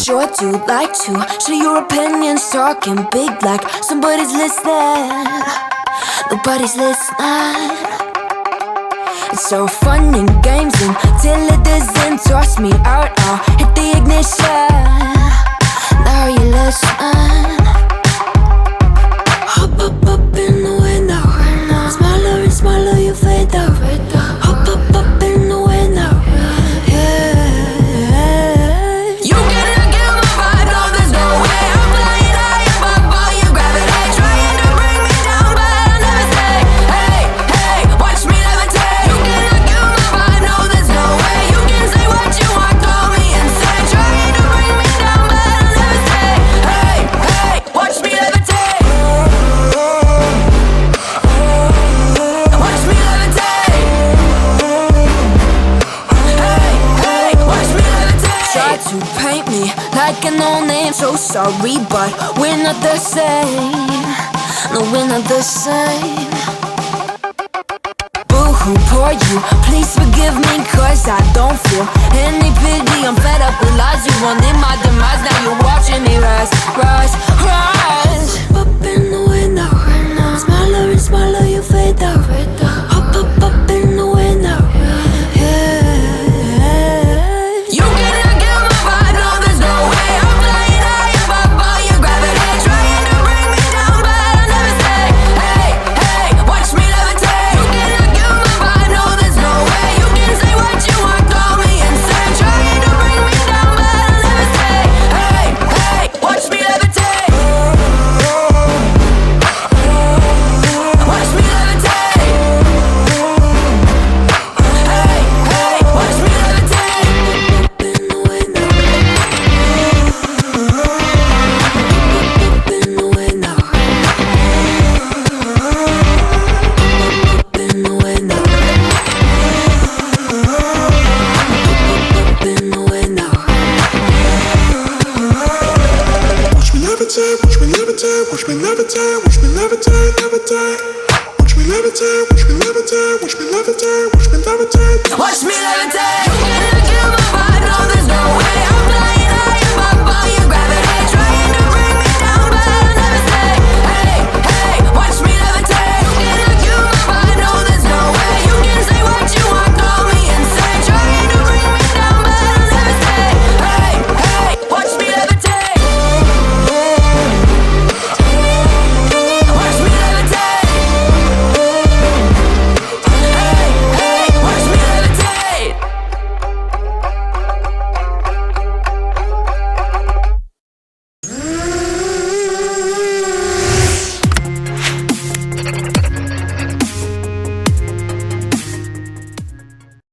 sure do like to share your opinions, talking big like somebody's listening. Nobody's listening. It's so fun and games until it doesn't. Toss me out, I'll hit the ignition. Now you listen. Hop up in the window. Smaller and smaller you fade out. Hop up in the window. You cannot get my vibe, no there's no way. I'm flying high above all your gravity, trying to bring me down, but I'll never stay. Hey, hey, watch me levitate. You cannot get my vibe, no there's no way. You can say what you want, call me insane, trying to bring me down, but I'll never stay. Hey, hey, watch me levitate. Watch me levitate. Hey, hey, watch me levitate. Try to paint me like a no-name, so sorry, but we're not the same. No, we're not the same. Boo-hoo, poor you, please forgive me, cause I don't feel any pity. I'm fed up with lies, you wanted my demise. Now you're watching me rise, rise, rise. Up in the window. Smaller and smaller you fade out. Hop up in the window. You cannot get my vibe, no there's no way. I'm flying high above all your gravity, trying to bring me down, but I'll never stay. Hey, hey, watch me levitate. You cannot get my vibe, no there's no way. You can say what you want, call me insane, trying to bring me down, but I'll never stay. Hey, hey, watch me levitate. Watch me levitate. Hey, hey, watch me levitate. Up in the window. Up in the window. Up in the window. Up in the window. Watch me levitate, watch me levitate, watch me levitate, watch me levitate.